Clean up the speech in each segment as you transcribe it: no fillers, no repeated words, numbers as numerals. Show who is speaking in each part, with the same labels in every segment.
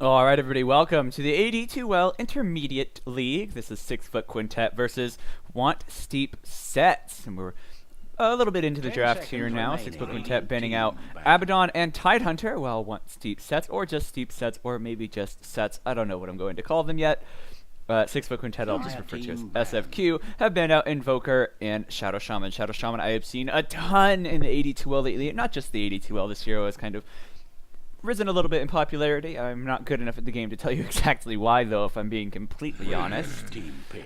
Speaker 1: Alright everybody, welcome to the Ad2L Intermediate League. This is 6-foot quintet versus Want Steep Sets. And we're a little bit into the draft here now. 6-foot quintet banning out Abaddon and Tidehunter, while Want Steep Sets, or just Steep Sets, or maybe just Sets. I don't know what I'm going to call them yet. 6-foot quintet, I'll just refer to as SFQ, have banned out Invoker and Shadow Shaman. Shadow Shaman I have seen a ton in the Ad2L lately. Not just the Ad2L, this hero has kind of risen a little bit in popularity. I'm not good enough at the game to tell you exactly why, though, if I'm being completely honest.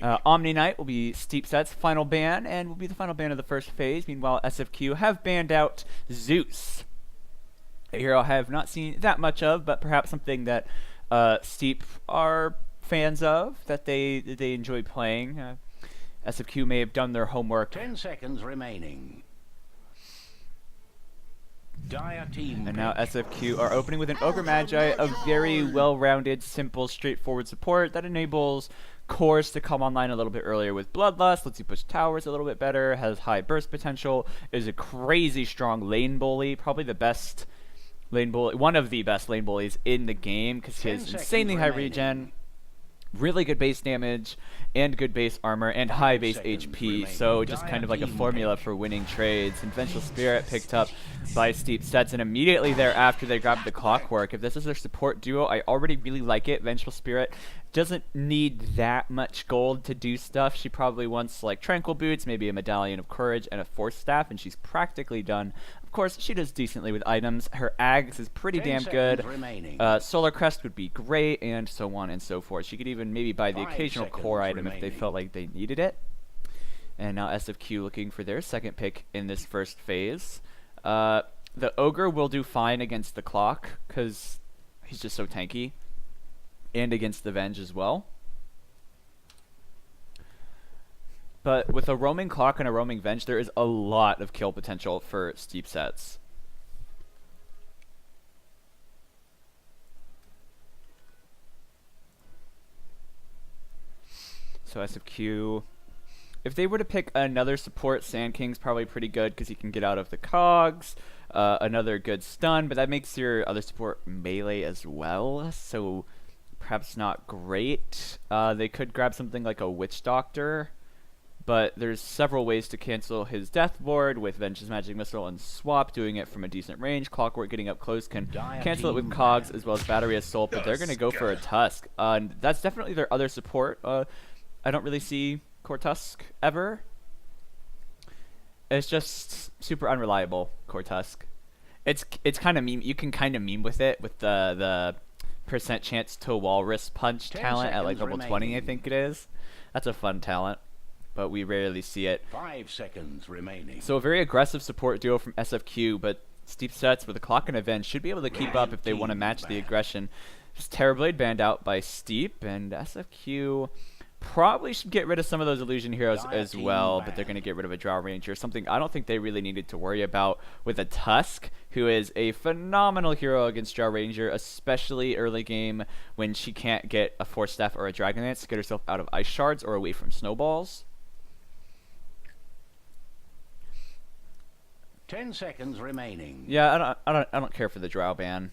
Speaker 1: Omni Knight will be Steep Set's final ban, and will be the final ban of the first phase. Meanwhile, SFQ have banned out Zeus, a hero I have not seen that much of, but perhaps something that Steep are fans of, that they enjoy playing. SFQ may have done their homework.
Speaker 2: 10 seconds remaining.
Speaker 1: And now SFQ are opening with an Ogre Magi, a very well-rounded, simple, straightforward support that enables cores to come online a little bit earlier with Bloodlust, lets you push towers a little bit better, has high burst potential, is a crazy strong lane bully, probably the best lane bully, one of the best lane bullies in the game, because he has insanely high regen, really good base damage, and good base armor, and high base HP, so just kind of like a formula for winning trades. And Vengeful Spirit picked up by Steep Sets, and immediately thereafter they grabbed the Clockwork. If this is their support duo, I already really like it. Vengeful Spirit doesn't need that much gold to do stuff. She probably wants like Tranquil Boots, maybe a Medallion of Courage, and a Force Staff, and she's practically done. Of course, she does decently with items. Her Ags is pretty damn good. Solar Crest would be great, and so on and so forth. She could even maybe buy the occasional core item if they felt like they needed it. And now SFQ looking for their second pick in this first phase. The Ogre will do fine against the Clock, because he's just so tanky. And against the Venge as well. But with a roaming Clock and a roaming Venge, there is a lot of kill potential for Steep Sets. So SFQ, if they were to pick another support, Sand King's probably pretty good because he can get out of the cogs. Another good stun, but that makes your other support melee as well, so perhaps not great. They could grab something like a Witch Doctor, but there's several ways to cancel his Death Ward with Vengeance Magic Missile and Swap, doing it from a decent range. Clockwork getting up close can cancel it with Cogs as well as Battery Assault, but they're going to go for a Tusk. And that's definitely their other support. I don't really see Core Tusk ever. It's just super unreliable, Core Tusk. It's kind of meme. You can kind of meme with it with the percent chance to Walrus Punch talent at like level 20, I think it is. That's a fun talent, but we rarely see it.
Speaker 2: 5 seconds remaining.
Speaker 1: So a very aggressive support duo from SFQ, but Steep Sets with a Clock and Avenge should be able to keep up if they want to match the aggression. Just Terrorblade banned out by Steep, and SFQ probably should get rid of some of those Illusion Heroes as well, but they're going to get rid of a Drow Ranger, something I don't think they really needed to worry about with a Tusk, who is a phenomenal hero against Drow Ranger, especially early game when she can't get a Force Staff or a Dragon Lance to get herself out of Ice Shards or away from Snowballs.
Speaker 2: 10 seconds remaining.
Speaker 1: Yeah, I don't care for the Drow ban.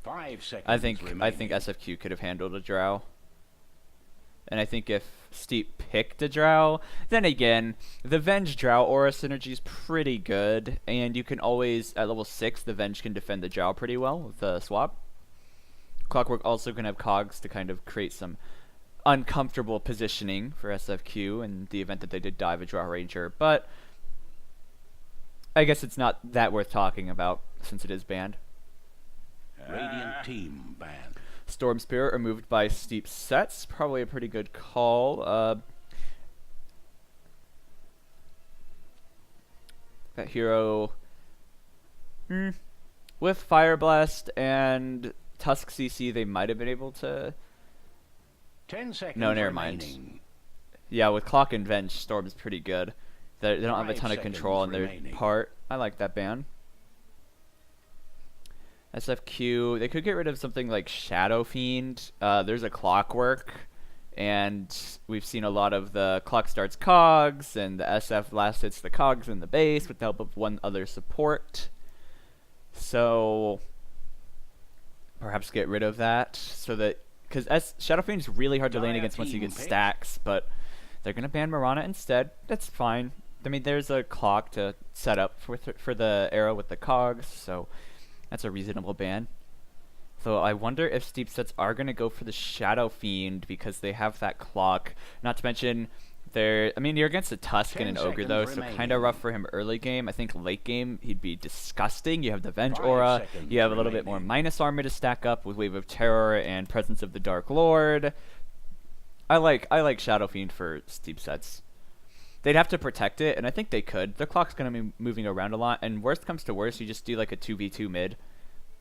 Speaker 2: 5 seconds
Speaker 1: I think
Speaker 2: remaining.
Speaker 1: SFQ could have handled a Drow. And I think if Steep picked a Drow, then again, the Venge Drow Aura synergy is pretty good, and you can always, at level 6, the Venge can defend the Drow pretty well with the swap. Clockwork also can have Cogs to kind of create some uncomfortable positioning for SFQ in the event that they did dive a Drow Ranger, but I guess it's not that worth talking about since it is banned.
Speaker 2: Radiant team banned.
Speaker 1: Storm Spirit removed by Steep Sets, probably a pretty good call. That hero, with Fire Blast and Tusk CC, they might have been able to.
Speaker 2: 10 seconds.
Speaker 1: No, never
Speaker 2: remaining.
Speaker 1: mind. Yeah, with Clock and Venge, Storm is pretty good. They don't have a
Speaker 2: 5
Speaker 1: ton of control on their
Speaker 2: remaining.
Speaker 1: part. I like that ban. SFQ, they could get rid of something like Shadow Fiend. There's a Clockwork, and we've seen a lot of the Clock starts Cogs, and the SF last hits the Cogs in the base with the help of one other support. So perhaps get rid of that so that, because Shadow Fiend's really hard to lane against once you get stacks, but they're gonna ban Mirana instead. That's fine. I mean, there's a clock to set up for the arrow with the cogs, so that's a reasonable ban. So I wonder if Steep Sets are gonna go for the Shadow Fiend because they have that clock. Not to mention, I mean, you're against a Tusk and an Ogre though, so kind of rough for him early game. I think late game he'd be disgusting. You have the Venge Aura, you have a little bit more minus armor to stack up with Wave of Terror and Presence of the Dark Lord. I like Shadow Fiend for Steep Sets. They'd have to protect it, and I think they could. The clock's gonna be moving around a lot, and worst comes to worst, you just do like a 2v2 mid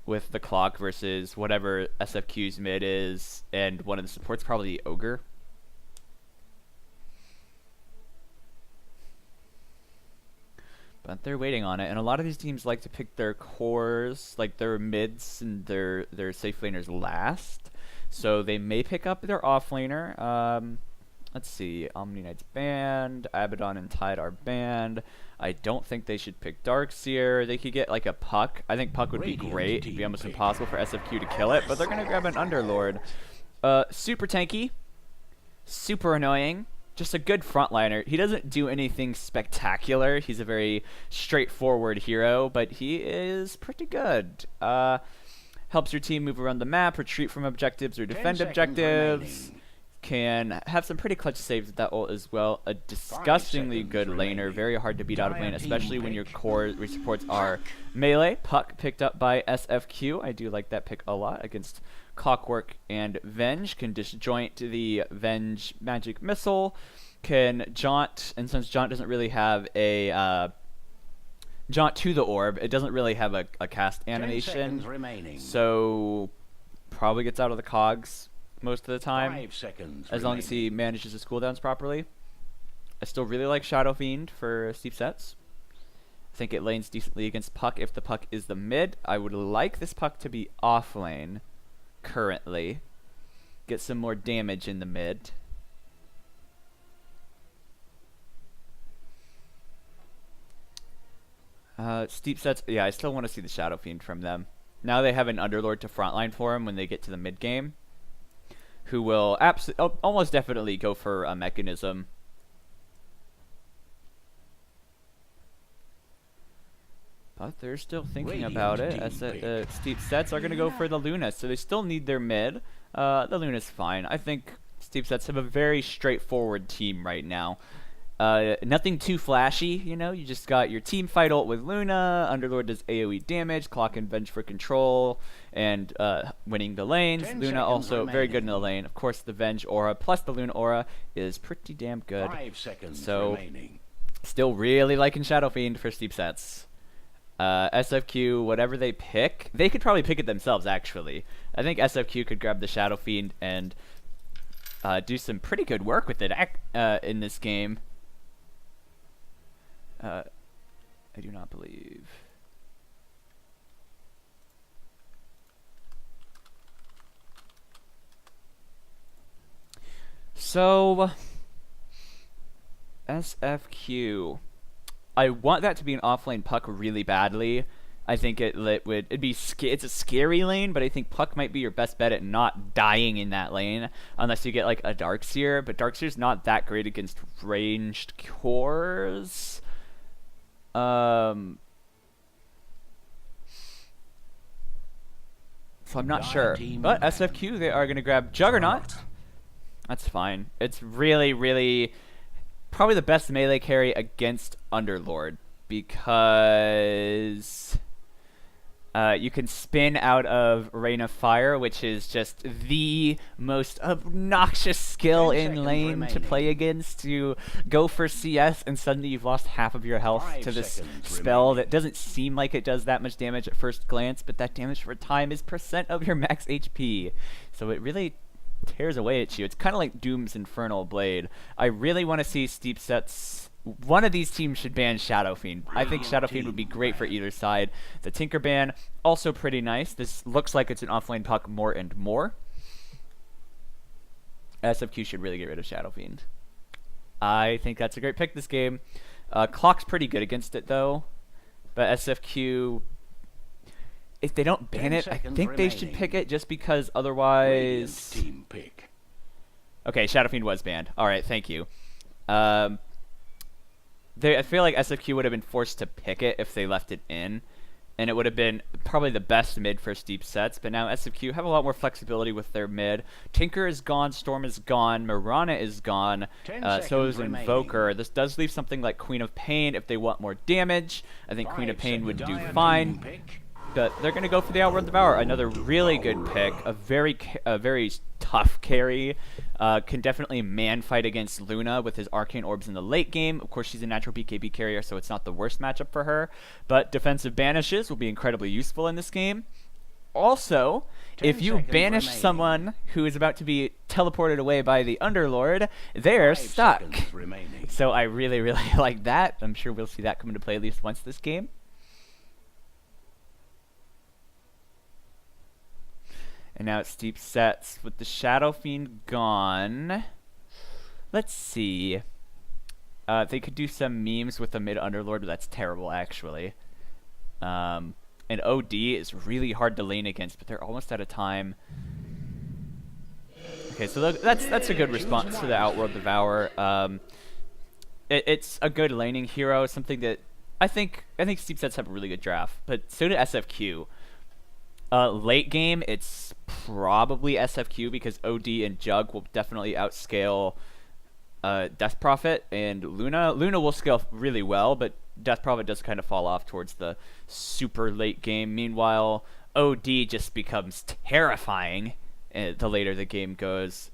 Speaker 1: with the clock versus whatever SFQ's mid is, and one of the supports, probably the Ogre. But they're waiting on it, and a lot of these teams like to pick their cores, like their mids and their safe laners last. So they may pick up their offlaner. Let's see, Omni Knight's banned, Abaddon and Tide are banned. I don't think they should pick Darkseer. They could get like a Puck. I think Puck would be great. It'd be almost impossible for SFQ to kill it, but they're gonna grab an Underlord. Super tanky, super annoying. Just a good frontliner. He doesn't do anything spectacular. He's a very straightforward hero, but he is pretty good. Helps your team move around the map, retreat from objectives, or defend objectives. Can have some pretty clutch saves with that ult as well. A disgustingly good laner, very hard to beat out of lane, especially when your core supports are melee. Puck picked up by SFQ. I do like that pick a lot against Clockwork and Venge. Can disjoint the Venge magic missile. Can jaunt, and since jaunt doesn't really have a jaunt to the orb, it doesn't really have a cast animation. So probably gets out of the cogs most of the time, as long as he manages his cooldowns properly. I still really like Shadow Fiend for Steep Sets. I think it lanes decently against Puck if the Puck is the mid. I would like this Puck to be off lane currently. Get some more damage in the mid. Steep Sets, yeah, I still want to see the Shadow Fiend from them. Now they have an Underlord to frontline for him when they get to the mid game, who will almost definitely go for a mechanism. But they're still thinking about it. As Steep Sets are going to go for the Luna, so they still need their mid. The Luna's fine. I think Steep Sets have a very straightforward team right now. Nothing too flashy, you know. You just got your team fight ult with Luna. Underlord does AoE damage. Clock and Venge for control and winning the lanes. Luna also very good in the lane. Of course, the Venge aura plus the Luna aura is pretty damn good. So, still really liking Shadow Fiend for Steep Sets. SFQ, whatever they pick, they could probably pick it themselves. Actually, I think SFQ could grab the Shadow Fiend and do some pretty good work with it in this game. I do not believe. So, SFQ. I want that to be an offlane Puck really badly. I think it'd be it's a scary lane, but I think Puck might be your best bet at not dying in that lane unless you get like a Darkseer. But Darkseer's not that great against ranged cores. So I'm not sure. But SFQ, they are going to grab Juggernaut. That's fine. It's really, really probably the best melee carry against Underlord because you can spin out of Rain of Fire, which is just the most obnoxious skill in lane to play against. You go for CS and suddenly you've lost half of your health to this spell that doesn't seem like it does that much damage at first glance, but that damage for time is % of your max HP. So it really tears away at you. It's kind of like Doom's Infernal Blade. I really want to see Steep Sets. One of these teams should ban Shadow Fiend. I think Shadow Fiend would be great for either side. The Tinker ban, also pretty nice. This looks like it's an offlane Puck more and more. SFQ should really get rid of Shadow Fiend. I think that's a great pick this game. Clock's pretty good against it though. But SFQ, if they don't ban
Speaker 2: 10
Speaker 1: it, I
Speaker 2: seconds
Speaker 1: think they should
Speaker 2: remaining.
Speaker 1: pick it just because
Speaker 2: Radiant
Speaker 1: otherwise...
Speaker 2: team pick.
Speaker 1: Okay, Shadow Fiend was banned. Alright, thank you. I feel like SFQ would have been forced to pick it if they left it in. And it would have been probably the best mid for steep sets, but now SFQ have a lot more flexibility with their mid. Tinker is gone, Storm is gone, Mirana is gone,
Speaker 2: 10
Speaker 1: so is
Speaker 2: seconds
Speaker 1: Invoker.
Speaker 2: remaining.
Speaker 1: This does leave something like Queen of Pain if they want more damage. I think Queen of
Speaker 2: 5
Speaker 1: Pain would
Speaker 2: seconds.
Speaker 1: do
Speaker 2: Dire
Speaker 1: fine,
Speaker 2: team pick.
Speaker 1: but they're going to go for the Outward Devour. Another really good pick, a very tough carry. Can definitely man fight against Luna with his Arcane Orbs in the late game. Of course, she's a natural BKB carrier, so it's not the worst matchup for her. But defensive banishes will be incredibly useful in this game. Also,
Speaker 2: 10
Speaker 1: if you
Speaker 2: seconds
Speaker 1: banish
Speaker 2: remaining.
Speaker 1: someone who is about to be teleported away by the Underlord, they're
Speaker 2: 5
Speaker 1: stuck.
Speaker 2: seconds remaining.
Speaker 1: So I really, really like that. I'm sure we'll see that come into play at least once this game. And now it's steep sets with the Shadow Fiend gone. Let's see. They could do some memes with the mid Underlord, but that's terrible actually. And OD is really hard to lane against, but they're almost out of time. Okay, so that's a good response to the Outworld Devour. It's a good laning hero, something that I think steep sets have a really good draft, but so did SFQ. Late game, it's probably SFQ because OD and Jug will definitely outscale Death Prophet, and Luna will scale really well, but Death Prophet does kind of fall off towards the super late game. Meanwhile, OD just becomes terrifying the later the game goes.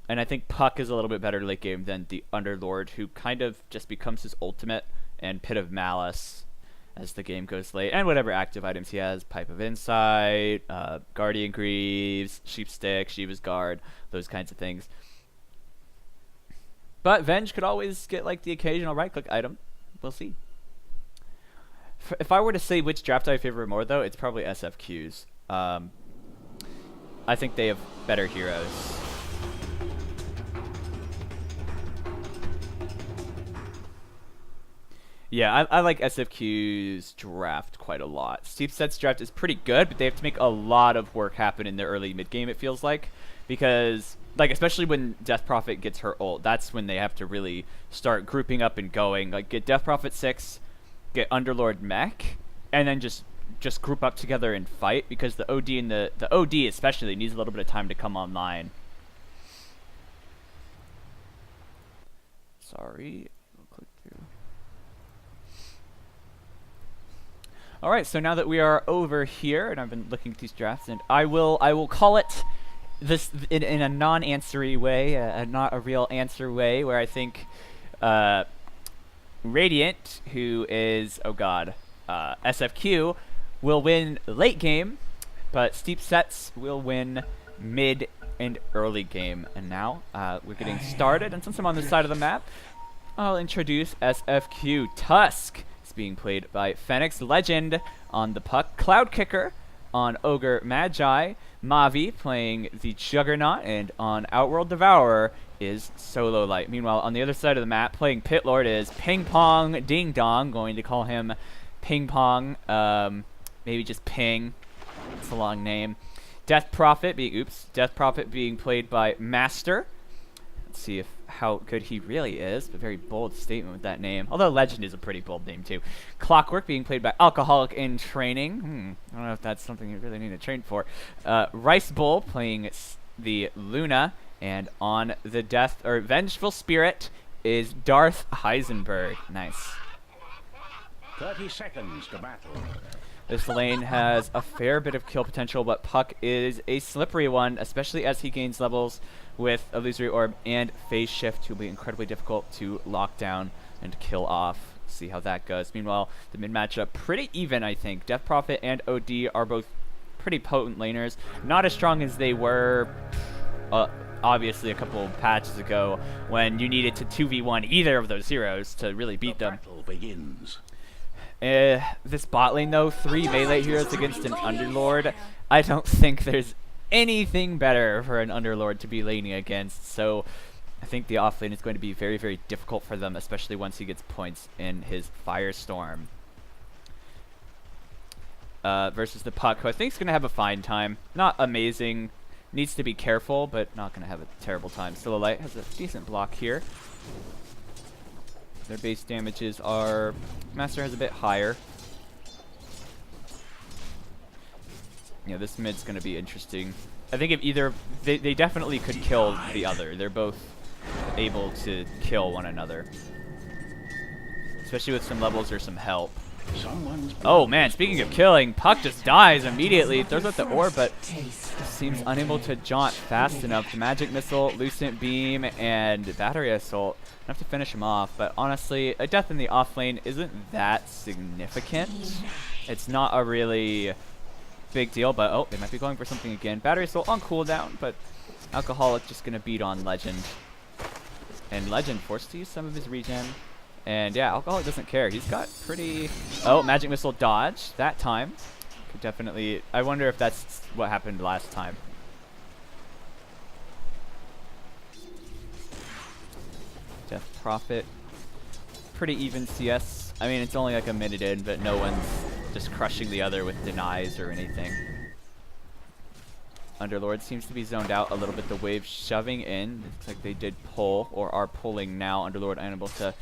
Speaker 1: And I think Puck is a little bit better late game than the Underlord, who kind of just becomes his ultimate and Pit of Malice as the game goes late, and whatever active items he has, Pipe of Insight, Guardian Greaves, Sheepstick, Shiva's Guard, those kinds of things. But Venge could always get like the occasional right-click item. We'll see. If I were to say which draft I favor more, though, it's probably SFQs. I think they have better heroes. Yeah, I like SFQ's draft quite a lot. Steep Set's draft is pretty good, but they have to make a lot of work happen in the early mid-game, it feels like. Because, like, especially when Death Prophet gets her ult, that's when they have to really start grouping up and going. Like, get Death Prophet 6, get Underlord Mech, and then just group up together and fight, because the OD and the OD especially needs a little bit of time to come online. Sorry. All right, so now that we are over here, and I've been looking at these drafts, and I will call it this in a non-answery way, not a real answer way, where I think Radiant, who is SFQ, will win late game, but Steep Sets will win mid and early game. And now we're getting started, and since I'm on this side of the map, I'll introduce SFQ Tusk. Being played by Fenix Legend on the Puck, Cloud Kicker on Ogre Magi, Mavi playing the Juggernaut, and on Outworld Devourer is Solo Light. Meanwhile, on the other side of the map, playing Pit Lord is Ping Pong Ding Dong, going to call him Ping Pong, maybe just Ping, it's a long name. Death Prophet being played by Master. Let's see how good he really is. A very bold statement with that name. Although Legend is a pretty bold name too. Clockwork being played by Alcoholic in Training. I don't know if that's something you really need to train for. Rice Bull playing the Luna, and on the Vengeful Spirit is Darth Heisenberg. Nice.
Speaker 2: 30 seconds to battle.
Speaker 1: This lane has a fair bit of kill potential, but Puck is a slippery one, especially as he gains levels with Illusory Orb and Phase Shift, to be incredibly difficult to lock down and kill off. See how that goes. Meanwhile, the mid matchup pretty even, I think. Death Prophet and OD are both pretty potent laners. Not as strong as they were, obviously, a couple patches ago when you needed to 2v1 either of those heroes to really beat them.
Speaker 2: Battle begins.
Speaker 1: This bot lane, though, 3 melee heroes against an Underlord, I don't think there's anything better for an Underlord to be laning against, so I think the off lane is going to be very, very difficult for them, especially once he gets points in his Firestorm. versus the Puck, who I think is going to have a fine time. Not amazing. Needs to be careful, but not going to have a terrible time. Still Light has a decent block here. Their base damages are... Master has a bit higher. Yeah, this mid's going to be interesting. I think if either... They definitely could kill the other. They're both able to kill one another. Especially with some levels or some help. Oh man, speaking of killing, Puck just dies immediately. Throws out the orb, but seems unable to jaunt fast enough. The Magic Missile, Lucent Beam, and Battery Assault enough to finish him off. But honestly, a death in the off lane isn't that significant. It's not a really big deal, but oh, they might be going for something again. Battery Assault on cooldown, but Alcoholic just gonna beat on Legend. And Legend forced to use some of his regen. And yeah, Alcoholic doesn't care. He's got pretty... Oh, Magic Missile dodge that time. Could definitely... I wonder if that's what happened last time. Death Prophet. Pretty even CS. I mean, it's only like a minute in, but no one's just crushing the other with denies or anything. Underlord seems to be zoned out a little bit. The wave shoving in. Looks like they did pull, or are pulling now. Underlord unable to...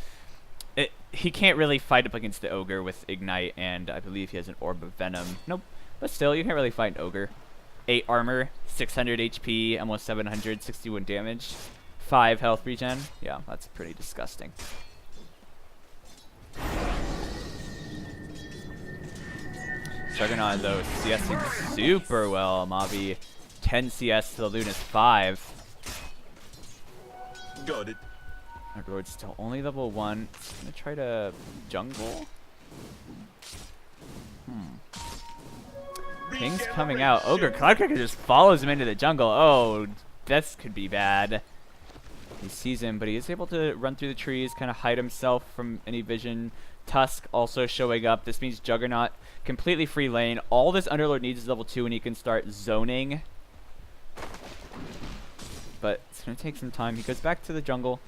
Speaker 1: he can't really fight up against the Ogre with Ignite, and I believe he has an Orb of Venom. Nope. But still, you can't really fight an Ogre. 8 armor, 600 HP, almost 761 damage. 5 health regen. Yeah, that's pretty disgusting. Juggernaut, though, CSing super well. Mavi, 10 CS to the Luna's 5.
Speaker 3: Got it.
Speaker 1: Underlord's still only level 1. He's gonna try to jungle. King's coming out. Ogre Cloudcracker just follows him into the jungle. Oh, this could be bad. He sees him, but he is able to run through the trees, kind of hide himself from any vision. Tusk also showing up. This means Juggernaut completely free lane. All this Underlord needs is level 2, and he can start zoning. But it's gonna take some time. He goes back to the jungle.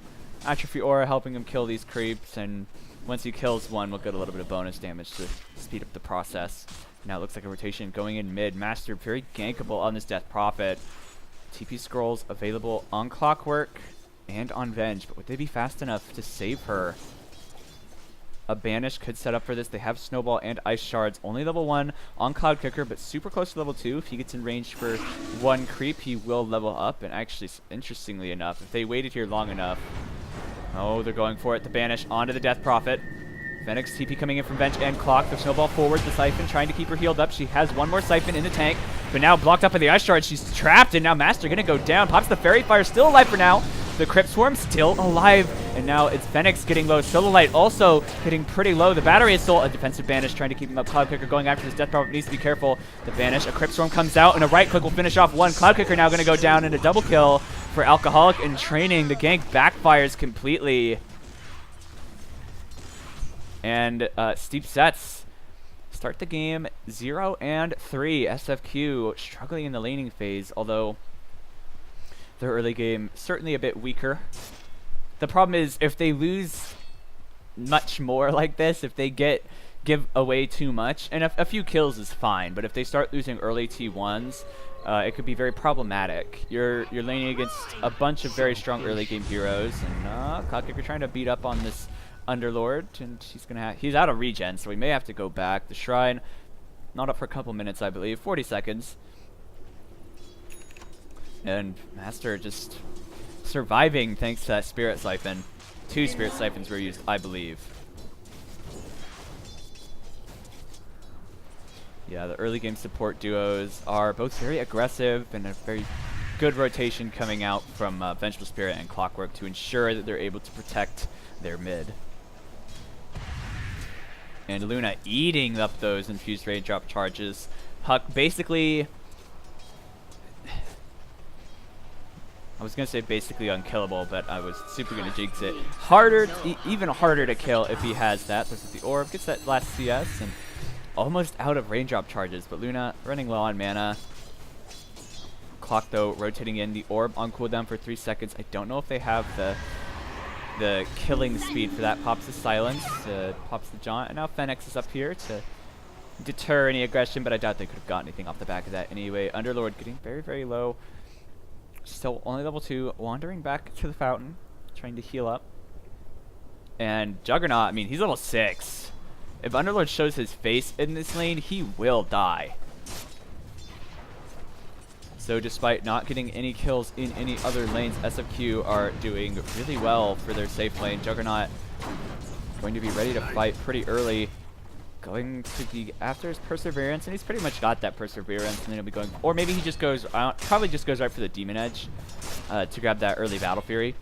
Speaker 1: Atrophy Aura helping him kill these creeps, and once he kills one, we'll get a little bit of bonus damage to speed up the process. Now it looks like a rotation going in mid. Master very gankable on this Death Prophet. TP scrolls available on Clockwork and on Venge, but would they be fast enough to save her? A Banish could set up for this. They have Snowball and Ice Shards. Only level 1 on Cloudkicker, but super close to level 2. If he gets in range for one creep, he will level up. And actually, interestingly enough, if they waited here long enough... Oh, they're going for it. The Banish onto the Death Prophet. Fenix TP coming in from Bench and Clock. The Snowball forward. The Siphon trying to keep her healed up. She has one more Siphon in the tank, but now blocked up by the Ice Shard. She's trapped, and now Master going to go down. Pops the Fairy Fire, still alive for now. The Crypt Swarm still alive, and now it's Fenix getting low. Silolite also getting pretty low. The Battery Assault, a defensive Banish trying to keep him up. Cloudkicker going after this Death Prophet, needs to be careful. The Banish, a Crypt Swarm comes out, and a right click will finish off one. Cloudkicker now going to go down, and a double kill for Alcoholic in training. The gank backfires completely. And Steep Sets start the game 0-3. SFQ struggling in the laning phase, although their early game certainly a bit weaker. The problem is if they lose much more like this, if they give away too much, and a few kills is fine, but if they start losing early T1s, it could be very problematic. You're laning against a bunch of very strong early game heroes, and Cloudkicker trying to beat up on this Underlord, and he's out of regen, so we may have to go back. The Shrine not up for a couple minutes, I believe, 40 seconds. And Master just surviving thanks to that Spirit Siphon. 2 Spirit Siphons were used, I believe. Yeah, the early game support duos are both very aggressive, and a very good rotation coming out from Vengeful Spirit and Clockwork to ensure that they're able to protect their mid. And Luna eating up those infused raindrop charges. Huck basically... I was going to say basically unkillable, but I was super going to jinx it. Even harder to kill if he has that. This is the orb. Gets that last CS and almost out of raindrop charges. But Luna running low on mana. Clock, though, rotating in. The orb on cooldown for 3 seconds. I don't know if they have the killing speed for that. Pops the silence, pops the jaunt, and now Fenix is up here to deter any aggression, but I doubt they could have gotten anything off the back of that anyway. Underlord getting very, very low. Still only level 2, wandering back to the fountain, trying to heal up. And Juggernaut, I mean, he's level 6. If Underlord shows his face in this lane, he will die. So despite not getting any kills in any other lanes, SFQ are doing really well for their safe lane. Juggernaut going to be ready to fight pretty early. Going to be after his Perseverance, and he's pretty much got that Perseverance, and then he'll be going, or maybe he just goes, probably just goes right for the Demon Edge to grab that early Battle Fury.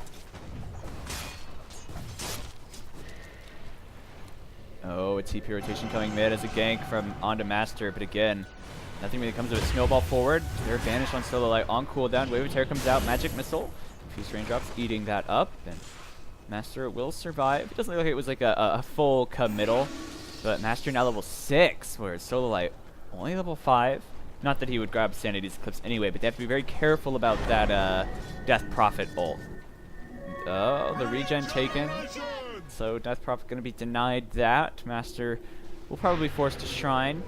Speaker 1: Oh, a TP rotation coming mid as a gank from onto Master, but again, nothing really comes of it. Snowball forward, they're banished on Solo Light on cooldown. Wave of Terror comes out, Magic Missile, Fuse Raindrops eating that up, and Master will survive. It doesn't look like it was like a full committal. But Master now level 6, whereas Solo Light only level 5. Not that he would grab Sanity's Eclipse anyway, but they have to be very careful about that Death Prophet ult. Oh, the regen taken. So Death Prophet going to be denied that. Master will probably be forced to Shrine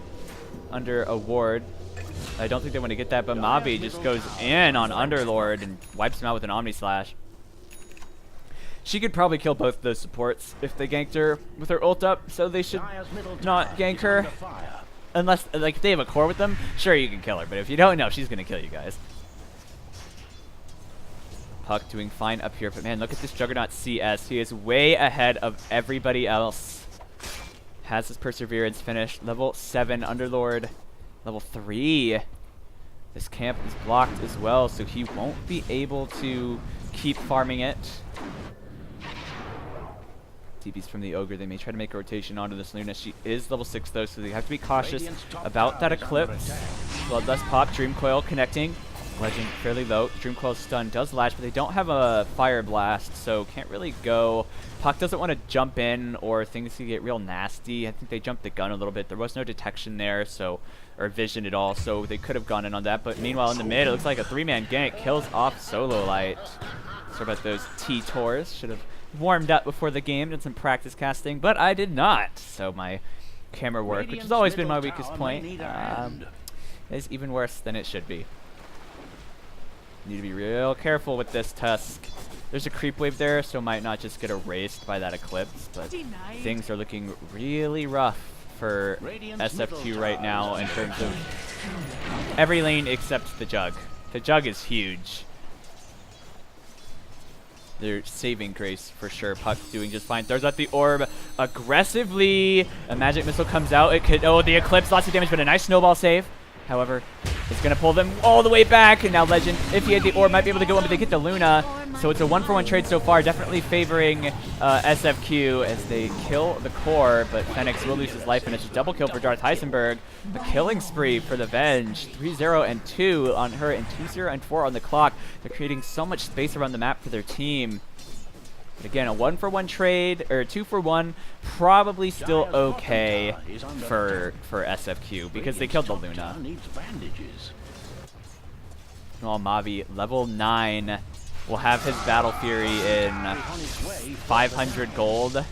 Speaker 1: under a ward. I don't think they want to get that, but Mavi just goes in on Underlord and wipes him out with an Omni Slash. She could probably kill both those supports if they ganked her with her ult up, so they should not gank her. Unless, like, if they have a core with them, sure, you can kill her, but if you don't, no, she's going to kill you guys. Puck doing fine up here, but man, look at this Juggernaut CS. He is way ahead of everybody else. Has his Perseverance finished. Level 7 Underlord. Level 3. This camp is blocked as well, so he won't be able to keep farming it. TPs from the Ogre. They may try to make a rotation onto this Luna. She is level 6 though, so they have to be cautious about that Eclipse. Bloodlust pop, Dream Coil connecting. Legend fairly low. Dream Coil stun does lash, but they don't have a Fire Blast, so can't really go. Puck doesn't want to jump in or things can get real nasty. I think they jumped the gun a little bit. There was no detection there, so or vision at all, so they could have gone in on that. But meanwhile, in the mid, it looks like a 3-man gank kills off Solo Light. Sorry about those T-Tors. Should have warmed up before the game, did some practice casting, but I did not. So my camera work, which has always been my weakest point, is even worse than it should be. Need to be real careful with this Tusk. There's a creep wave there, so might not just get erased by that Eclipse, but things are looking really rough for SFQ right now in terms of every lane except the Jug. The Jug is huge. They're saving grace for sure. Puck doing just fine. Throws out the orb aggressively. A Magic Missile comes out. It could, oh, the Eclipse, lots of damage, but a nice snowball save. However, it's going to pull them all the way back. And now Legend, if he had the orb, might be able to go in, but they get the Luna. So it's a 1-for-1 trade so far, definitely favoring SFQ as they kill the core, but Fenix will lose his life, and it's a double kill for Darth Heisenberg. A killing spree for the Venge. 3-0 and 2 on her, and 2-0 and 4 on the clock. They're creating so much space around the map for their team. But again, a 1-for-1 trade, or 2-for-1, probably still okay for SFQ, because they killed the Luna. Well, Mavi, level 9. Will have his Battle Fury in 500 gold.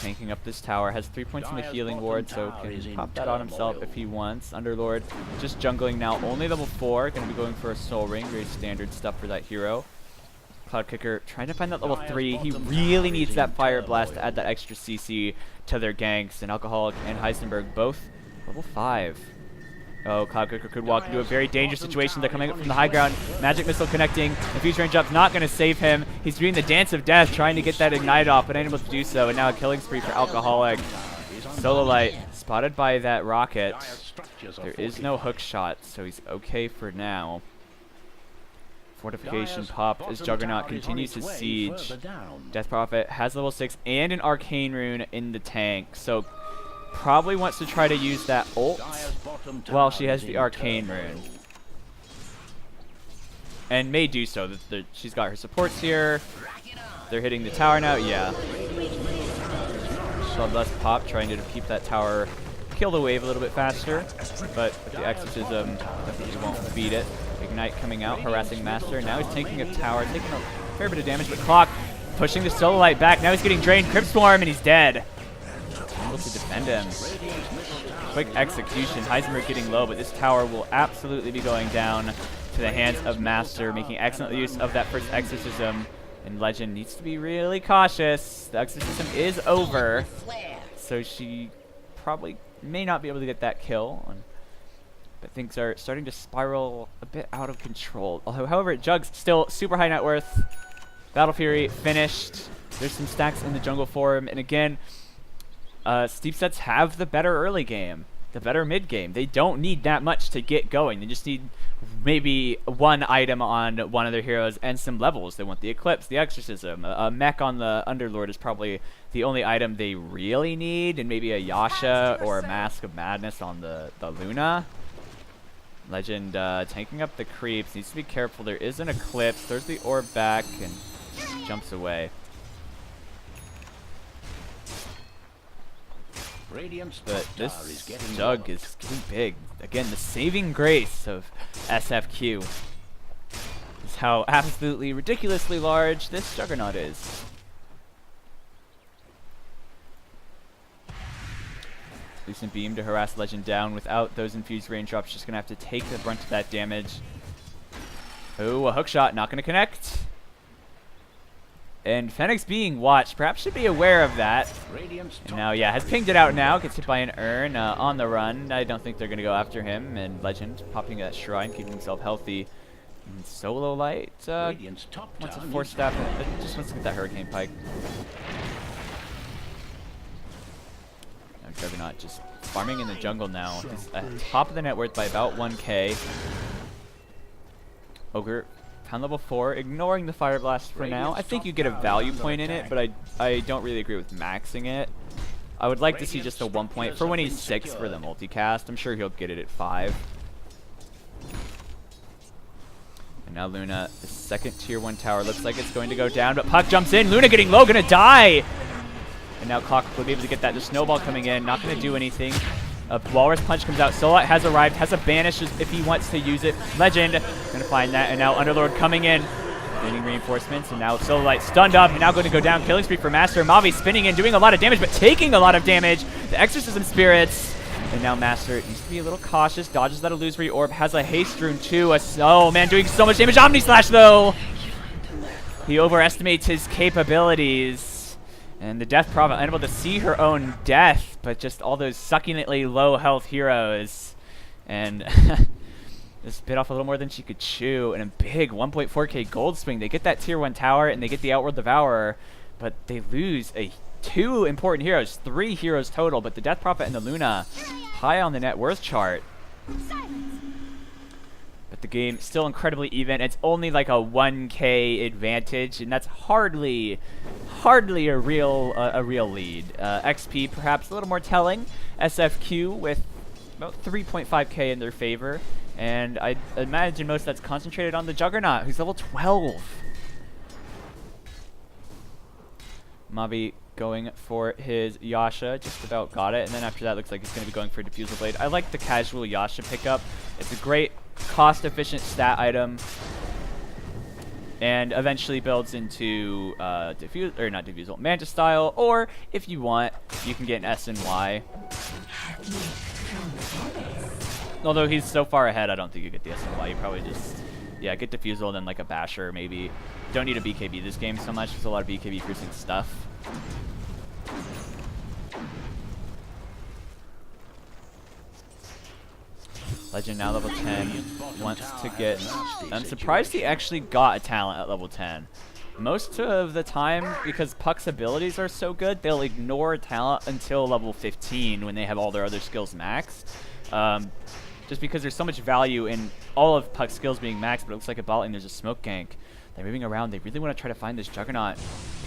Speaker 1: Tanking up this tower. Has 3 points in the healing ward, so can pop that on himself if he wants. Underlord just jungling now. Only level 4. Going to be going for a Soul Ring. Very standard stuff for that hero. Cloud Kicker trying to find that level 3. He really needs that Fire Blast to add that extra CC to their ganks. And Alcoholic and Heisenberg both level 5. Oh, Cloud Kicker could walk into a very dangerous situation. They're coming up from the high ground. Magic Missile connecting. The Fuse Range Up's not going to save him. He's doing the Dance of Death, trying to get that Ignite off, but unable to do so. And now a killing spree for Alcoholic. Solo Light spotted by that rocket. There is no hook shot, so he's okay for now. Fortification popped as Juggernaut continues his siege. Death Prophet has level 6 and an Arcane Rune in the tank, so probably wants to try to use that ult while she has the Arcane Rune. And may do so. She's got her supports here. They're hitting the tower now. Yeah. Bloodlust pop, trying to keep that tower, kill the wave a little bit faster. But with the Exorcism, definitely won't beat it. Ignite coming out, harassing Master. Now he's taking a tower, taking a fair bit of damage, but Clock pushing the Solo Light back. Now he's getting drained. Crypt Swarm, and he's dead. able to defend him. Quick execution. Heisenberg getting low, but this tower will absolutely be going down to the hands of Master, making excellent use of that first exorcism. And Legend needs to be really cautious. The exorcism is over, so she probably may not be able to get that kill. But things are starting to spiral a bit out of control. However, Jug's still super high net worth. Battle Fury finished. There's some stacks in the jungle for him. And again, Steep Sets have the better early game, the better mid game. They don't need that much to get going. They just need maybe one item on one of their heroes and some levels. They want the Eclipse, the Exorcism. A mech on the Underlord is probably the only item they really need, and maybe a Yasha or a Mask of Madness on the Luna. Legend tanking up the creeps. Needs to be careful. There is an Eclipse. Throws the orb back and jumps away. But this Jug is getting big. Again, the saving grace of SFQ is how absolutely ridiculously large this Juggernaut is. Lucent Beam to harass Legend down. Without those infused raindrops, just gonna have to take the brunt of that damage. Oh, a hookshot, not gonna connect. And Fenix being watched, perhaps should be aware of that. And now, yeah, has pinged it out now. Gets hit by an urn on the run. I don't think they're going to go after him. And Legend popping that shrine, keeping himself healthy. And Solo Light wants a force staff. Just wants to get that Hurricane Pike. Now Juggernaut just farming in the jungle now. He's at top of the net worth by about 1k. Ogre. Pound level 4, ignoring the Fire Blast for now. I think you get a value point in it, but I don't really agree with maxing it. I would like to see just a 1 point for when he's 6 for the multicast. I'm sure he'll get it at 5. And now Luna, the second tier 1 tower, looks like it's going to go down, but Puck jumps in. Luna getting low, gonna die! And now Clock will be able to get that. The snowball coming in, not gonna do anything. A Walrus Punch comes out. Solite has arrived, has a banish if he wants to use it. Legend gonna find that, and now Underlord coming in, gaining reinforcements, and now Solite stunned up, and now going to go down. Killing spree for Master. Mavi spinning in, doing a lot of damage, but taking a lot of damage. The Exorcism Spirits, and now Master needs to be a little cautious. Dodges that illusory orb, has a haste rune too. Oh man, doing so much damage. Omni Slash though. He overestimates his capabilities. And the Death Prophet unable to see her own death, but just all those succulently low health heroes. And just bit off a little more than she could chew. And a big 1.4k gold swing. They get that tier 1 tower and they get the Outworld Devourer, but they lose 2 important heroes, 3 heroes total. But the Death Prophet and the Luna high on the net worth chart. But the game still incredibly even. It's only like a 1k advantage, and that's hardly a real lead. XP perhaps a little more telling. SFQ with about 3.5k in their favor, and I imagine most of that's concentrated on the Juggernaut, who's level 12. Mavi going for his Yasha, just about got it, and then after that looks like he's going to be going for a Diffusal Blade. I like the casual Yasha pickup. It's a great cost-efficient stat item, and eventually builds into Manta style, or if you want, you can get an S and Y. Although he's so far ahead, I don't think you get the S and Y. You probably just, yeah, get Diffusal and then like a Basher maybe. Don't need a BKB this game so much. There's a lot of BKB cruising stuff. Legend now level 10, wants to get... I'm surprised he actually got a talent at level 10. Most of the time, because Puck's abilities are so good, they'll ignore talent until level 15 when they have all their other skills maxed. Just because there's so much value in all of Puck's skills being maxed, but it looks like at bot lane there's a smoke gank. They're moving around. They really want to try to find this Juggernaut.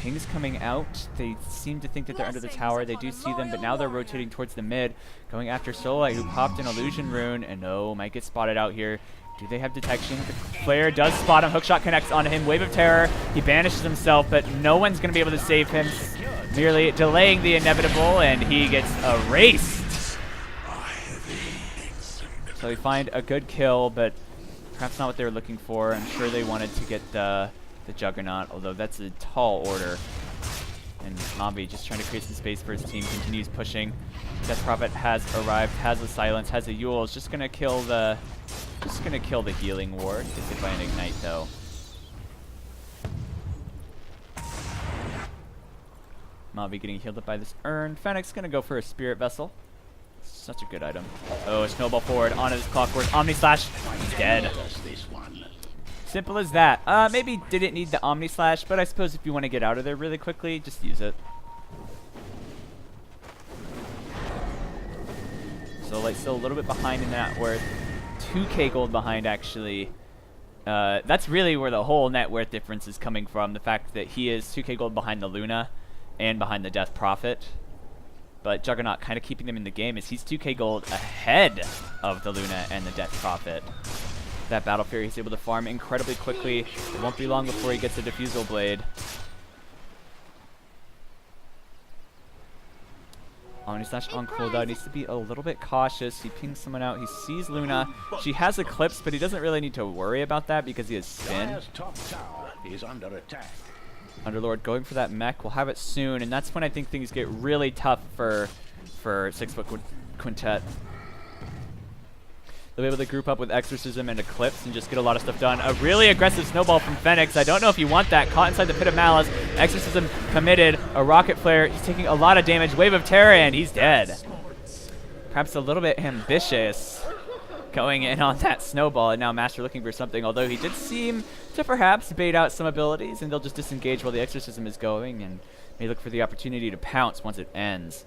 Speaker 1: Ping's coming out. They seem to think that they're under the tower. They do see them, but now they're rotating towards the mid, going after Solite, who popped an Illusion Rune, and oh, might get spotted out here. Do they have detection? The player does spot him. Hookshot connects onto him. Wave of Terror. He banishes himself, but no one's going to be able to save him, merely delaying the inevitable, and he gets erased. So they find a good kill, but perhaps not what they were looking for. I'm sure they wanted to get the Juggernaut, although that's a tall order. And Mavi just trying to create some space for his team, continues pushing. Death Prophet has arrived, has a silence, has a Yule. Is just gonna kill the healing ward. Gets hit by an ignite though. Mavi getting healed up by this urn. Fennec's gonna go for a Spirit Vessel. Such a good item. Oh, a snowball forward onto this Clockwork. Omni Slash. Dead. Simple as that. Maybe didn't need the Omni Slash, but I suppose if you want to get out of there really quickly, just use it. So like still a little bit behind in net worth. 2k gold behind actually. That's really where the whole net worth difference is coming from. The fact that he is 2k gold behind the Luna and behind the Death Prophet. But Juggernaut kind of keeping them in the game as he's 2k gold ahead of the Luna and the Death Prophet. That Battle Fury he's able to farm incredibly quickly. It won't be long before he gets a Diffusal Blade. Omni Slash on cooldown, needs to be a little bit cautious. He pings someone out, he sees Luna. She has Eclipse, but he doesn't really need to worry about that because he has Spin.
Speaker 2: Top tower is under attack.
Speaker 1: Underlord going for that mech, we'll have it soon, and that's when I think things get really tough for 6-foot Quintet. They'll be able to group up with Exorcism and Eclipse and just get a lot of stuff done. A really aggressive snowball from Fenix. I don't know if you want that. Caught inside the Pit of Malice. Exorcism committed. A Rocket Flare. He's taking a lot of damage. Wave of Terror, and he's dead. Perhaps a little bit ambitious going in on that snowball, and now Master looking for something, although he did seem to perhaps bait out some abilities, and they'll just disengage while the Exorcism is going, and may look for the opportunity to pounce once it ends.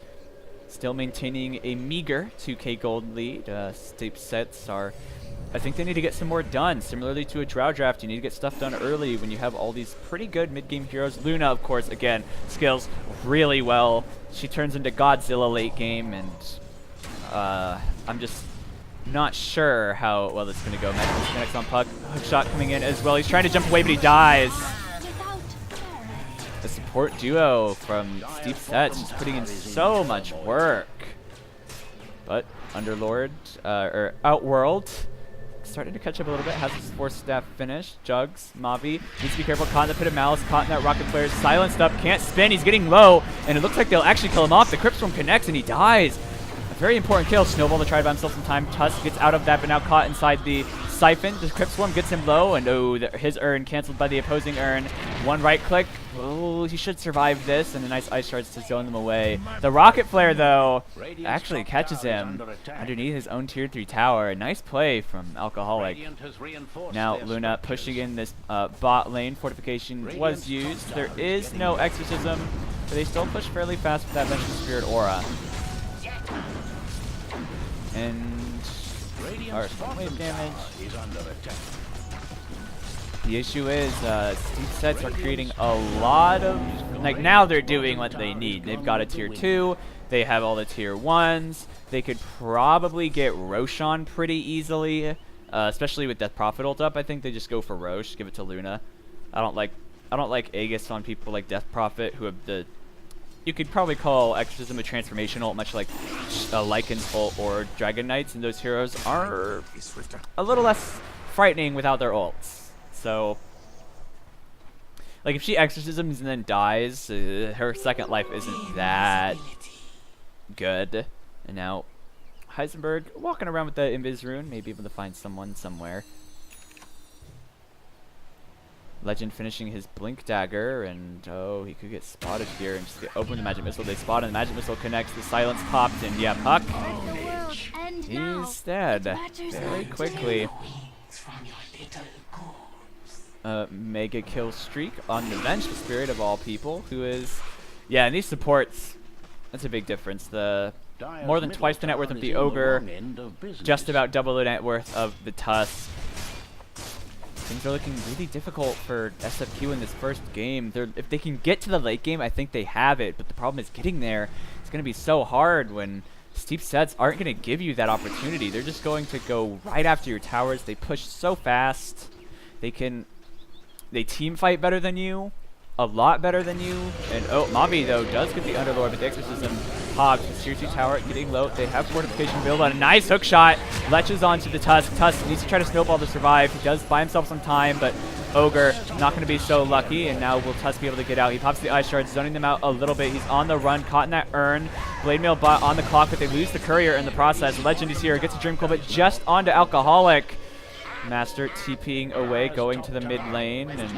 Speaker 1: Still maintaining a meager 2k gold lead. Steep sets are, I think they need to get some more done. Similarly to a Drow draft, you need to get stuff done early when you have all these pretty good mid-game heroes. Luna, of course, again, scales really well. She turns into Godzilla late game, and I'm just not sure how well this is going to go. Magic's on puck. Hookshot coming in as well. He's trying to jump away, but he dies. The support duo from Steep Sets just putting in so much work. But Underlord, or Outworld, starting to catch up a little bit. Has his 4th staff finish. Jugs, Mavi, needs to be careful. Caught in the Pit of Malice, caught in that Rocket Flare. Silenced up, can't spin. He's getting low, and it looks like they'll actually kill him off. The Cryptstorm connects, and he dies. A very important kill. Snowball to try to buy himself some time. Tusk gets out of that, but now caught inside the Siphon. The Cryptstorm gets him low, and oh, his urn canceled by the opposing urn. One right click. Oh, he should survive this, and a nice Ice Shards to zone them away. The Rocket Flare, though, actually catches him underneath his own Tier 3 tower. A nice play from Alcoholic. Now Luna pushing in this bot lane. Fortification was used. There is no Exorcism, but they still push fairly fast with that Vengeance Spirit aura. And our wave damage. The issue is Steep Sets are creating a lot of, like, now they're doing what they need. They've got a Tier 2, they have all the Tier 1s. They could probably get Roshan pretty easily, especially with Death Prophet ult up. I think they just go for Rosh, give it to Luna. I don't like Aegis on people like Death Prophet who have the, you could probably call Exorcism a transformation ult, much like Lycan's ult or Dragon Knights, and those heroes are a little less frightening without their ults. So, like, if she Exorcisms and then dies, her second life isn't that good. And now, Heisenberg walking around with the Invis rune, maybe able to find someone somewhere. Legend finishing his Blink Dagger, and oh, he could get spotted here and just get open the Magic Missile. They spot, and the Magic Missile connects. The Silence popped, and yeah, Puck, he's dead very quickly. Mega kill streak on the Vengeful Spirit of all people, who is, yeah, and these supports, that's a big difference. The more than twice the net worth of the Ogre, just about double the net worth of the Tusk. Things are looking really difficult for SFQ in this first game. If they can get to the late game, I think they have it, but the problem is getting there. It's going to be so hard when Steep Sets aren't going to give you that opportunity. They're just going to go right after your towers. They push so fast. They team fight better than you, a lot better than you. And oh, Mavi though does get the Underlord, but the Exorcism pops. The Tier 2 tower getting low. They have Fortification build on a nice hook shot. Leches onto the Tusk. Tusk needs to try to snowball to survive. He does buy himself some time, but Ogre not going to be so lucky, and now will Tusk be able to get out. He pops the Ice Shard, zoning them out a little bit. He's on the run, caught in that urn. Blade Mail bot on the clock, but they lose the Courier in the process. Legend is here, gets a Dream Coil, but just onto Alcoholic. Master TPing away, going to the mid lane, and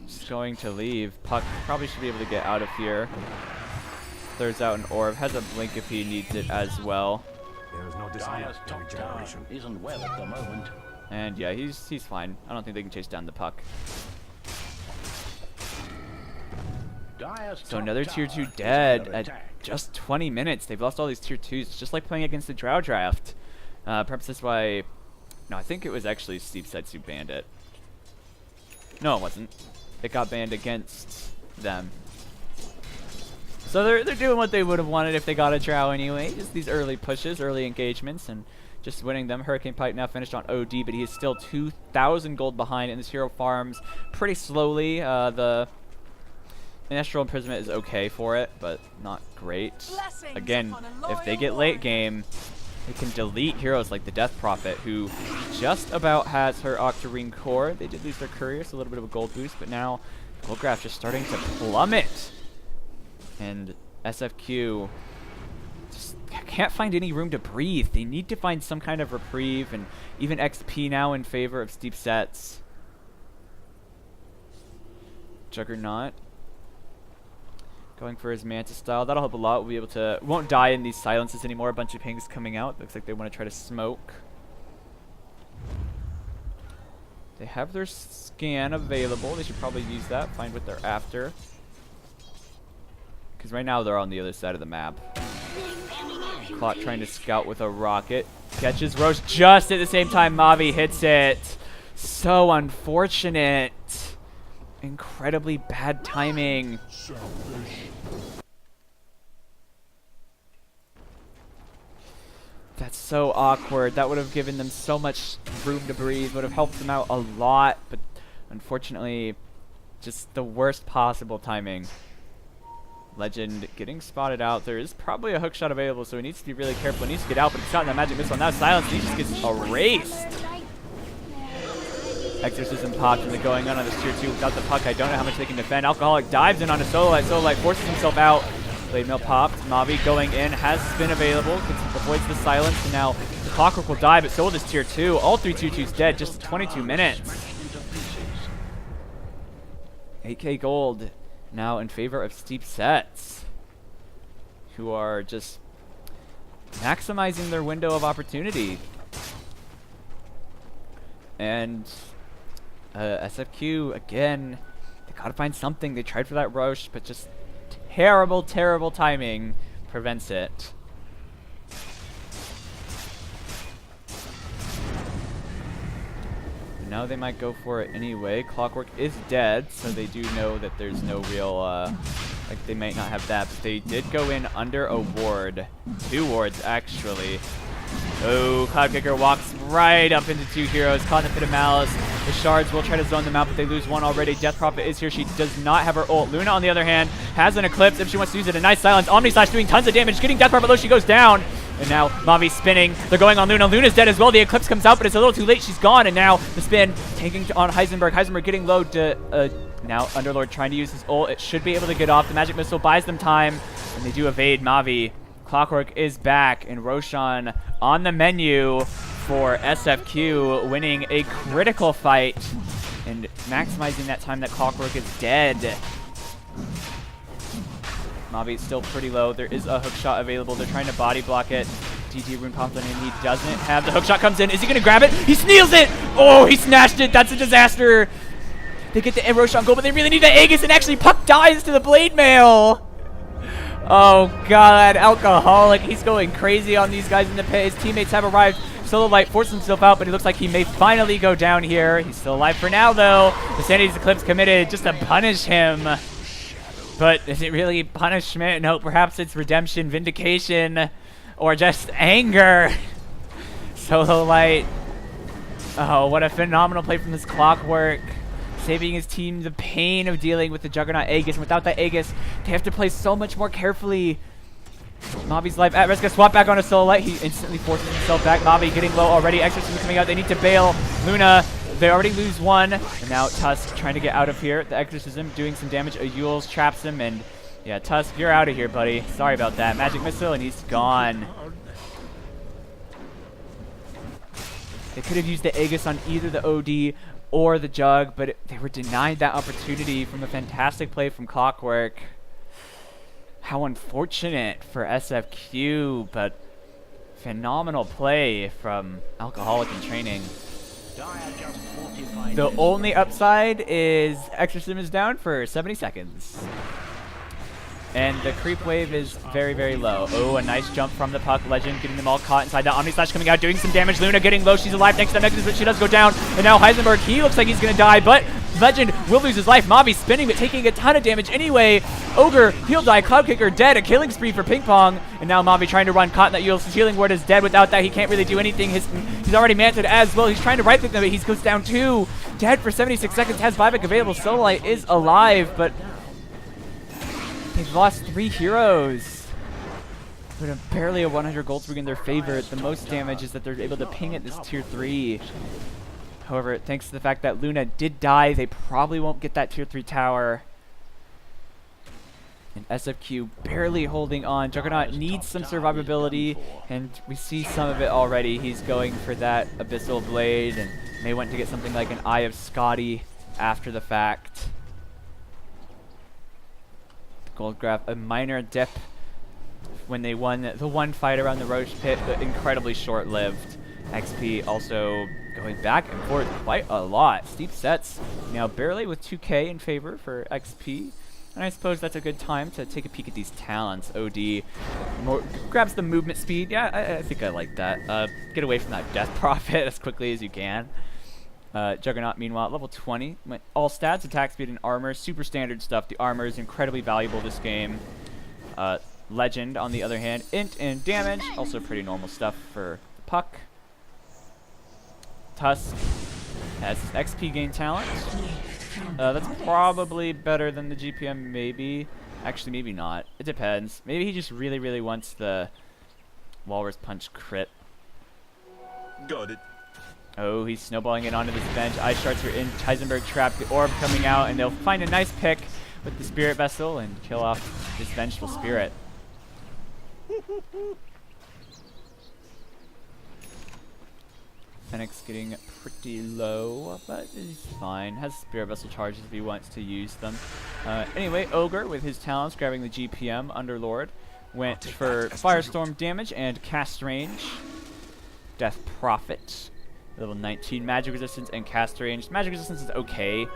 Speaker 1: just going to leave. Puck probably should be able to get out of here. Throws out an orb, has a blink if he needs it as well.
Speaker 3: There is no dishonor in regeneration.
Speaker 2: Isn't well at the moment.
Speaker 1: And yeah, he's fine. I don't think they can chase down the Puck. So another tier 2 dead at just 20 minutes. They've lost all these tier 2s. It's just like playing against the Drow draft. Perhaps that's why... No, I think it was actually Steep Setsu banned it. No, it wasn't. It got banned against them. So they're doing what they would have wanted if they got a Drow anyway. Just these early pushes, early engagements, and just winning them. Hurricane Pike now finished on OD, but he is still 2,000 gold behind, and this hero farms pretty slowly. The Astral Imprisonment is okay for it, but not great. Again, if they get late game, they can delete heroes like the Death Prophet, who just about has her Octarine Core. They did lose their Courier, so a little bit of a gold boost, but now gold graph just starting to plummet. And SFQ just can't find any room to breathe. They need to find some kind of reprieve, and even XP now in favor of Steep Sets. Juggernaut going for his Mantis style. That'll help a lot. We'll be able to... Won't die in these silences anymore. A bunch of pings coming out. Looks like they want to try to smoke. They have their scan available. They should probably use that. Find what they're after. Because right now they're on the other side of the map. Clock trying to scout with a rocket. Catches Roche just at the same time Mavi hits it. So unfortunate. Incredibly bad timing. That's so awkward. That would have given them so much room to breathe. Would have helped them out a lot. But unfortunately, just the worst possible timing. Legend getting spotted out. There is probably a hook shot available, so he needs to be really careful. He needs to get out, but he's gotten that magic missile. Now silence. He just gets erased. Exorcism popped into going on this tier 2 without the Puck. I don't know how much they can defend. Alcoholic dives in on a Solo Light. Solo Light forces himself out. Blade Mail popped. Mavi going in. Has spin available. Avoids the silence. And now the Clockwork will die, but so will this tier 2. All 3 tier 2s dead. Just 22 minutes. 8k gold now in favor of Steep Sets, who are just maximizing their window of opportunity. And SFQ, again, they gotta find something. They tried for that Roche, but just terrible, terrible timing prevents it. Now they might go for it anyway. Clockwork is dead, so they do know that there's no real, like they might not have that, but they did go in under a ward. 2 wards, actually. Oh, Cloudkicker walks right up into 2 heroes, caught in the pit of malice. The shards will try to zone them out, but they lose one already. Death Prophet is here. She does not have her ult. Luna, on the other hand, has an Eclipse if she wants to use it. A nice silence. Omni Slash doing tons of damage, getting Death Prophet low. She goes down. And now Mavi spinning. They're going on Luna. Luna's dead as well. The Eclipse comes out, but it's a little too late. She's gone. And now the spin tanking on Heisenberg. Heisenberg getting low to now Underlord trying to use his ult. It should be able to get off. The Magic Missile buys them time, and they do evade Mavi. Clockwork is back, and Roshan on the menu for SFQ, winning a critical fight and maximizing that time that Clockwork is dead. Mavi is still pretty low. There is a hook shot available. They're trying to body block it. DT Rune Pomplin, and he doesn't have the hook shot. Comes in. Is he going to grab it? He steals it! Oh, he snatched it. That's a disaster. They get the Roshan goal, but they really need the Aegis, and actually Puck dies to the Blade Mail. Oh god, Alcoholic, he's going crazy on these guys in the pit. His teammates have arrived. Solo Light forced himself out, but he looks like he may finally go down here. He's still alive for now, though. The Sanity's Eclipse committed just to punish him. But is it really punishment? No, perhaps it's redemption, vindication, or just anger. Solo Light. Oh, what a phenomenal play from this Clockwork. Saving his team the pain of dealing with the Juggernaut Aegis. And without that Aegis, they have to play so much more carefully. Mavi's life at risk. A swap back on a Solo Light. He instantly forces himself back. Mavi getting low already. Exorcism coming out. They need to bail. Luna they already lose one, and now Tusk trying to get out of here. The Exorcism doing some damage. Ayules traps him, and yeah, Tusk, you're out of here, buddy. Sorry about that. Magic Missile, and he's gone. They could have used the Aegis on either the OD or the Jug, but they were denied that opportunity from a fantastic play from Clockwork. How unfortunate for SFQ, but phenomenal play from Alcoholic in Training. The only upside is Exorcism is down for 70 seconds. And the creep wave is very, very low. Oh, a nice jump from the puck. Legend getting them all caught inside that Omni Slash coming out, doing some damage. Luna getting low. She's alive thanks to that Nexus, but she does go down. And now Heisenberg, he looks like he's going to die, but Legend will lose his life. Mavi spinning, but taking a ton of damage anyway. Ogre, he'll die. Cloud Kicker dead. A killing spree for Ping Pong. And now Mavi trying to run. Caught in that Eul's healing ward is dead. Without that, he can't really do anything. He's already manted as well. He's trying to right click them, but he goes down too. Dead for 76 seconds. Has Vivek available. Sololite is alive, but they've lost 3 heroes. But barely a 100 gold swing in their favor. The most damage is that they're able to ping at this tier 3. However, thanks to the fact that Luna did die, they probably won't get that tier 3 tower. And SFQ barely holding on. Juggernaut needs some survivability, and we see some of it already. He's going for that Abyssal Blade, and may want to get something like an Eye of Scotty after the fact. Goldgraph, a minor dip when they won the one fight around the Roach Pit, but incredibly short-lived. XP also going back and forth quite a lot. Steep sets now barely with 2k in favor for XP. And I suppose that's a good time to take a peek at these talents. OD grabs the movement speed. Yeah, I think I like that. Get away from that Death Prophet as quickly as you can. Juggernaut, meanwhile, level 20. All stats, attack speed, and armor. Super standard stuff. The armor is incredibly valuable this game. Legend, on the other hand, int and damage. Also pretty normal stuff for the puck. Tusk has his XP gain talent. That's probably better than the GPM, maybe. Actually, maybe not. It depends. Maybe he just really, really wants the Walrus Punch crit.
Speaker 3: Got it.
Speaker 1: Oh, he's snowballing it onto this bench. Ice Shards are in. Heisenberg trapped. The orb coming out, and they'll find a nice pick with the Spirit Vessel and kill off this Vengeful Spirit. Fenix getting pretty low, but he's fine. Has Spirit Vessel charges if he wants to use them. Anyway, Ogre with his talents grabbing the GPM. Underlord went for Firestorm damage and cast range. Death Prophet, level 19 magic resistance and cast range. Magic resistance is okay.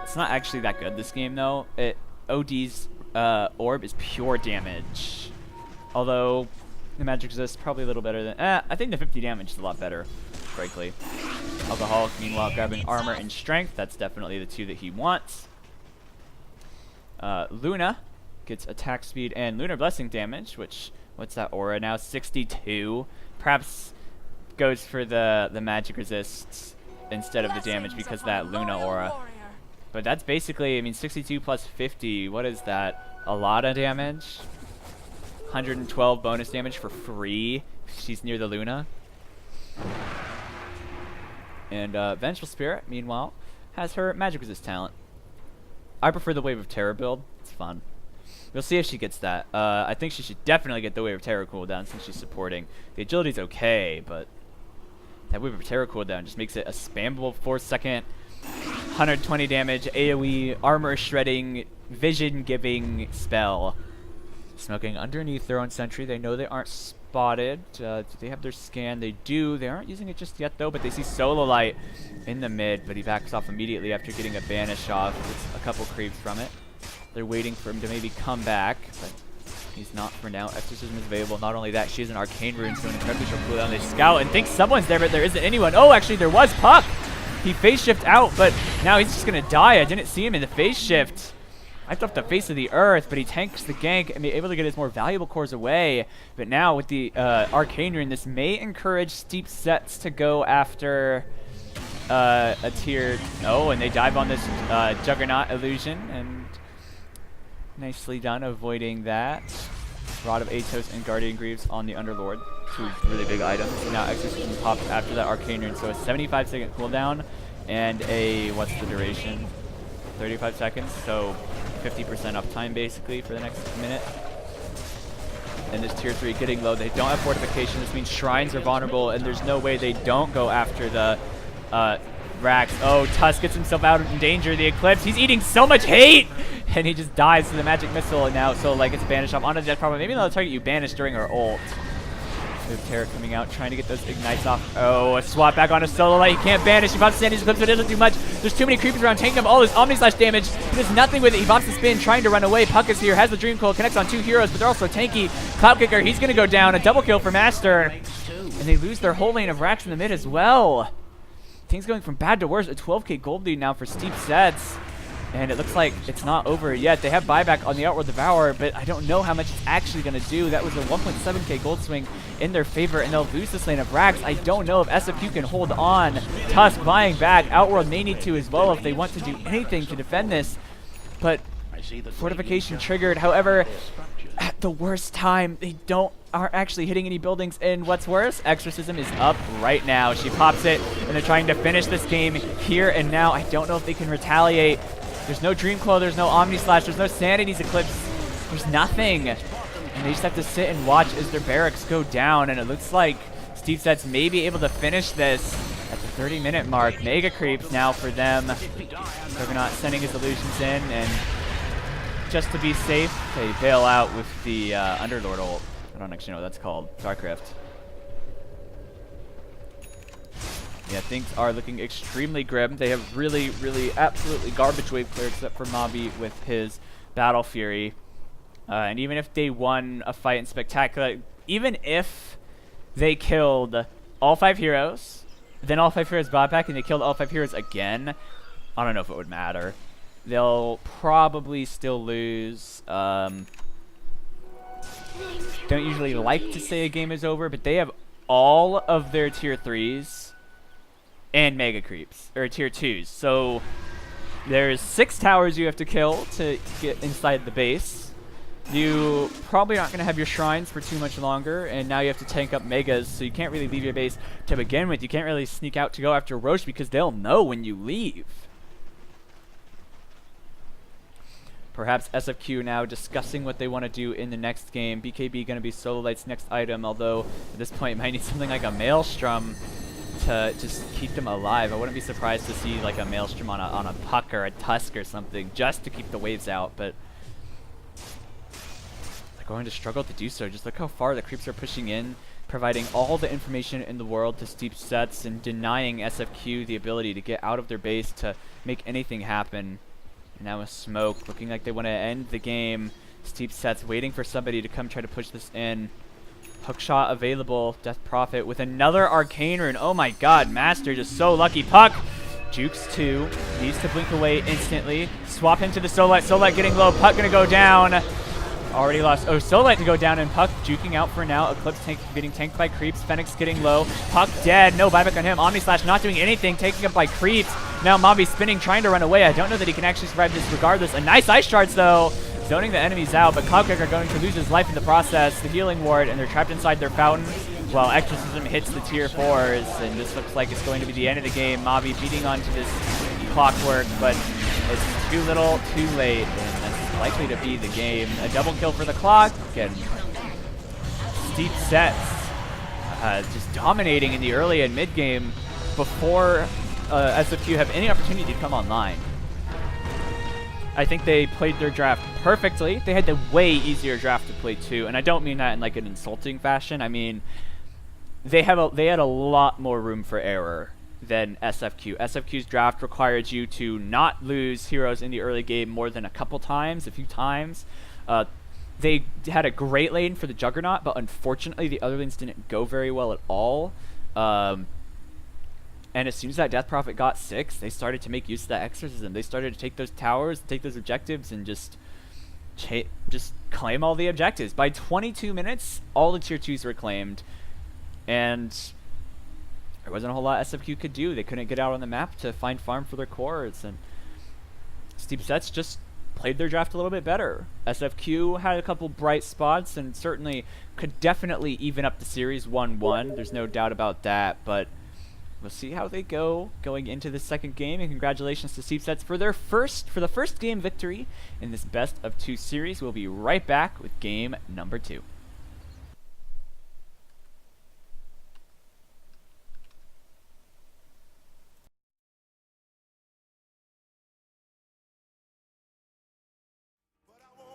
Speaker 1: It's not actually that good this game though. OD's orb is pure damage. Although the magic resist probably a little better than I think the 50 damage is a lot better, frankly. Alcoholic meanwhile grabbing armor and strength. That's definitely the two that he wants. Luna gets attack speed and lunar blessing damage, which what's that aura now? 62. Perhaps goes for the magic resists instead of the damage because of that Luna aura. But that's basically, I mean, 62 plus 50. What is that? A lot of damage. 112 bonus damage for free. She's near the Luna. And Vengeful Spirit, meanwhile, has her magic resist talent. I prefer the Wave of Terror build. It's fun. We'll see if she gets that. I think she should definitely get the Wave of Terror cooldown since she's supporting. The agility's okay, but that Wave of Terror cooldown just makes it a spammable 4-second, 120 damage, AoE, armor shredding, vision giving spell. Smoking underneath their own sentry. They know they aren't spotted. Do they have their scan? They do. They aren't using it just yet though, but they see Sololite in the mid, but he backs off immediately after getting a banish off. Gets a couple creeps from it. They're waiting for him to maybe come back, but he's not for now. Exorcism is available. Not only that, she has an arcane rune, so an incredibly short cooldown. They scout and think someone's there, but there isn't anyone. Oh, actually there was Puck! He phase shift out, but now he's just gonna die. I didn't see him in the phase shift. Wiped off the face of the earth, but he tanks the gank and be able to get his more valuable cores away. But now with the arcane rune, this may encourage steep sets to go after a tier. Oh, and they dive on this Juggernaut illusion, and nicely done avoiding that. Rod of Atos and Guardian Greaves on the Underlord, two really big items. And now Exorcism pops after that arcane rune, so a 75-second cooldown. and a, what's the duration? 35 seconds, so 50% uptime basically for the next minute. And this tier 3 getting low. They don't have fortification. This means shrines are vulnerable, and there's no way they don't go after the Rax. Oh, Tusk gets himself out in danger. The Eclipse, he's eating so much hate! And he just dies to the magic missile, and now so like it's banished off onto the Death Prophet. Maybe another target you banish during her ult. Terra coming out, trying to get those ignites off. Oh, a swap back on a solo light. He can't banish. He bumps Sandy's Eclipse, but it doesn't do much. There's too many creepers around, tanking him all his Omni Slash damage. He does nothing with it. He bumps the spin, trying to run away. Puck is here, has the Dream Coil, connects on 2 heroes, but they're also tanky. Cloud Kicker, he's gonna go down. A double kill for Master. And they lose their whole lane of Rax in the mid as well. Things going from bad to worse. A 12k gold lead now for Steep Sets. And it looks like it's not over yet. They have buyback on the Outward Devourer, but I don't know how much it's actually going to do. That was a 1.7k gold swing in their favor, and they'll lose this lane of Rax. I don't know if SFQ can hold on. Tusk buying back. Outworld may need to as well if they want to do anything to defend this. But fortification triggered. However, at the worst time, they aren't actually hitting any buildings. And what's worse, Exorcism is up right now. She pops it, and they're trying to finish this game here and now. I don't know if they can retaliate. There's no Dream Coil, there's no Omni Slash, there's no Sanity's Eclipse, there's nothing. And they just have to sit and watch as their barracks go down, and it looks like Steve Sets may be able to finish this at the 30-minute mark. Mega creeps now for them. Juggernaut sending his illusions in, and just to be safe, they bail out with the Underlord ult. I don't actually know what that's called. Dark Rift. Yeah, things are looking extremely grim. They have really, really, absolutely garbage wave clear except for Mobby with his Battle Fury. And even if they won a fight in Spectacular, even if they killed all 5 heroes, then all 5 heroes bought back and they killed all 5 heroes again, I don't know if it would matter. They'll probably still lose. Don't usually like to say a game is over, but they have all of their tier 3s and mega creeps, or tier 2s. So there's 6 towers you have to kill to get inside the base. You probably aren't going to have your shrines for too much longer, and now you have to tank up megas, so you can't really leave your base to begin with. You can't really sneak out to go after Roche because they'll know when you leave. Perhaps SFQ now discussing what they want to do in the next game. BKB going to be Solo Light's next item, although at this point might need something like a Maelstrom to just keep them alive. I wouldn't be surprised to see like a Maelstrom on a Puck or a Tusk or something just to keep the waves out, but they're going to struggle to do so. Just look how far the creeps are pushing in, providing all the information in the world to Steep Sets and denying SFQ the ability to get out of their base to make anything happen. And now with Smoke looking like they want to end the game. Steep Sets waiting for somebody to come try to push this in. Hookshot available. Death Prophet with another Arcane Rune. Oh my god, Master just so lucky. Puck jukes 2. Needs to blink away instantly. Swap into the Solite. Solite getting low. Puck gonna go down. Already lost. Oh, Solite to go down, and Puck juking out for now. Eclipse getting tanked by creeps. Phoenix getting low. Puck dead. No buyback on him. Omni Slash not doing anything. Taking up by creeps. Now Mobby spinning, trying to run away. I don't know that he can actually survive this regardless. A nice Ice Shards though. Zoning the enemies out, but Cloudkicker are going to lose his life in the process. The healing ward, and they're trapped inside their fountain while Exorcism hits the tier 4s, and this looks like it's going to be the end of the game. Mobby beating onto this clockwork, but it's too little, too late, and that's likely to be the game. A double kill for the clock, and Steep Sets just dominating in the early and mid game before SFQ have any opportunity to come online. I think they played their draft perfectly. They had the way easier draft to play too, and I don't mean that in like an insulting fashion. I mean they had a lot more room for error than SFQ. SFQ's draft required you to not lose heroes in the early game more than a few times. They had a great lane for the Juggernaut, but unfortunately the other lanes didn't go very well at all. And as soon as that Death Prophet got 6, they started to make use of that Exorcism. They started to take those towers, take those objectives, and just claim all the objectives. By 22 minutes, all the tier 2s were claimed, and there wasn't a whole lot SFQ could do. They couldn't get out on the map to find farm for their cores, and Steep Sets just played their draft a little bit better. SFQ had a couple bright spots and certainly could definitely even up the series 1-1. There's no doubt about that, but We'll see how they go going into the second game, and congratulations to Seepsets for the first game victory in this best of 2 series. We'll be right back with game number 2.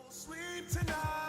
Speaker 3: Sleep tonight.